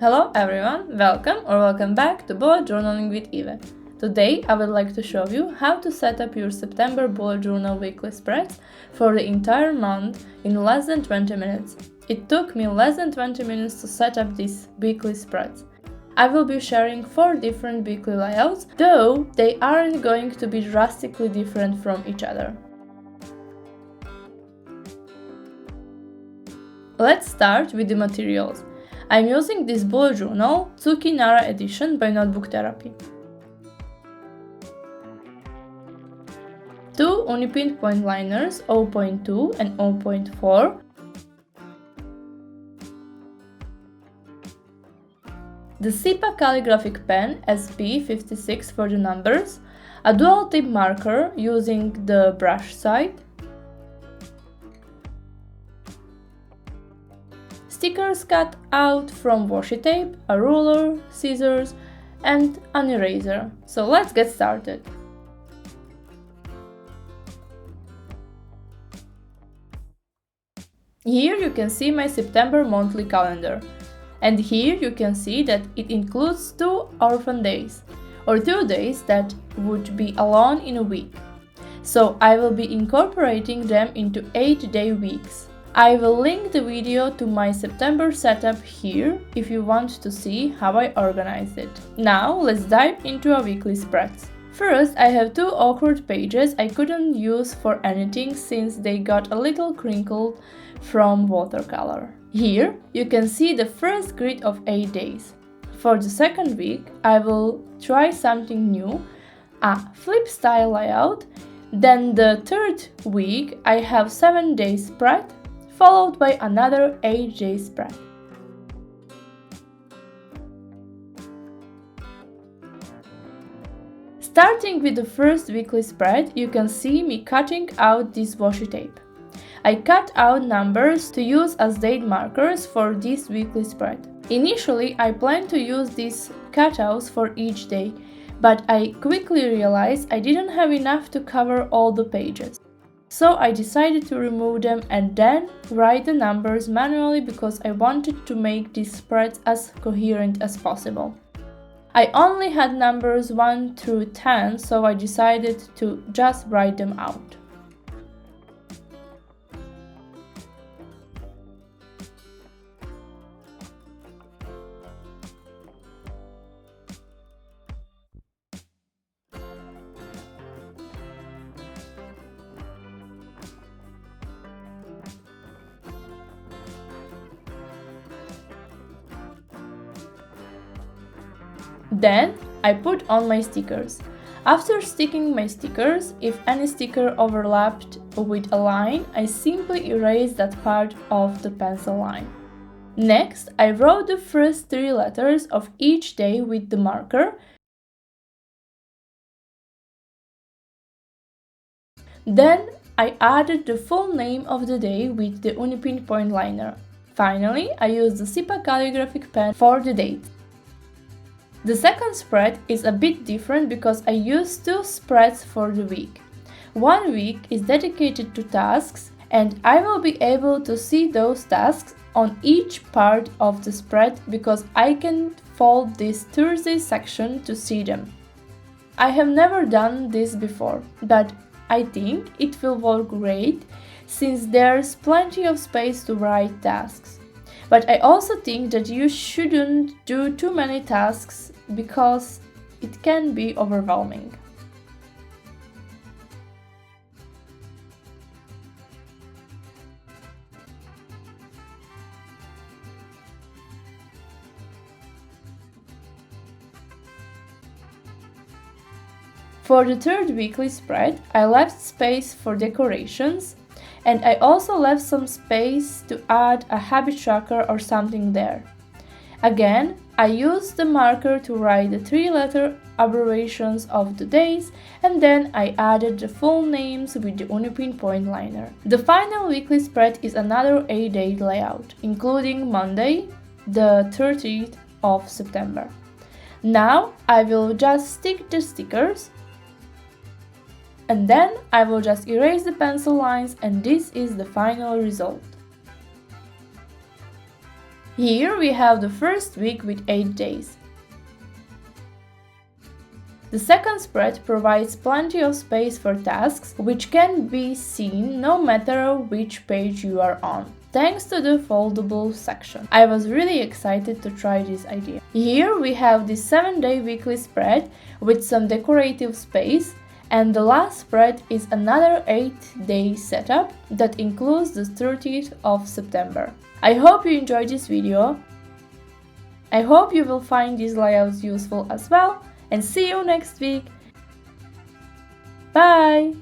Hello everyone, welcome back to Bullet Journaling with Eve. Today I would like to show you how to set up your September bullet journal weekly spreads for the entire month in less than 20 minutes. It took me less than 20 minutes to set up these weekly spreads. I will be sharing 4 different weekly layouts, though they aren't going to be drastically different from each other. Let's start with the materials. I'm using this bullet journal, Tsuki NARA edition by Notebook Therapy. 2 Unipin point liners, 0.2 and 0.4. The SIPA Calligraphic pen SP56 for the numbers, a dual tip marker using the brush side, stickers cut out from washi tape, a ruler, scissors, and an eraser. So let's get started. Here you can see my September monthly calendar. And here you can see that it includes 2 orphan days, or 2 days that would be alone in a week. So I will be incorporating them into 8-day weeks. I will link the video to my September setup here if you want to see how I organized it. Now let's dive into our weekly spreads. First, I have 2 awkward pages I couldn't use for anything since they got a little crinkled from watercolor. Here you can see the first grid of 8 days. For the second week, I will try something new, a flip style layout. Then the third week, I have 7-day spread, followed by another 8-day spread. Starting with the first weekly spread, you can see me cutting out this washi tape. I cut out numbers to use as date markers for this weekly spread. Initially, I planned to use these cutouts for each day, but I quickly realized I didn't have enough to cover all the pages. So I decided to remove them and then write the numbers manually because I wanted to make these spreads as coherent as possible. I only had numbers 1 through 10, so I decided to just write them out. Then I put on my stickers. After sticking my stickers, if any sticker overlapped with a line, I simply erased that part of the pencil line. Next, I wrote the first 3 letters of each day with the marker. Then I added the full name of the day with the Unipin point liner. Finally, I used the SIPA Calligraphic pen for the date. The second spread is a bit different because I used 2 spreads for the week. 1 week is dedicated to tasks, and I will be able to see those tasks on each part of the spread because I can fold this Thursday section to see them. I have never done this before, but I think it will work great since there's plenty of space to write tasks. But I also think that you shouldn't do too many tasks because it can be overwhelming. For the third weekly spread, I left space for decorations, and I also left some space to add a habit tracker or something there. Again, I used the marker to write the 3-letter abbreviations of the days, and then I added the full names with the Unipin point liner. The final weekly spread is another 8-day layout, including Monday, the 30th of September. Now I will just stick the stickers, and then I will just erase the pencil lines, and this is the final result. Here we have the first week with 8 days. The second spread provides plenty of space for tasks, which can be seen no matter which page you are on, thanks to the foldable section. I was really excited to try this idea. Here we have the 7-day weekly spread with some decorative space, and the last spread is another 8-day setup that includes the 30th of September. I hope you enjoyed this video. I hope you will find these layouts useful as well, and see you next week. Bye!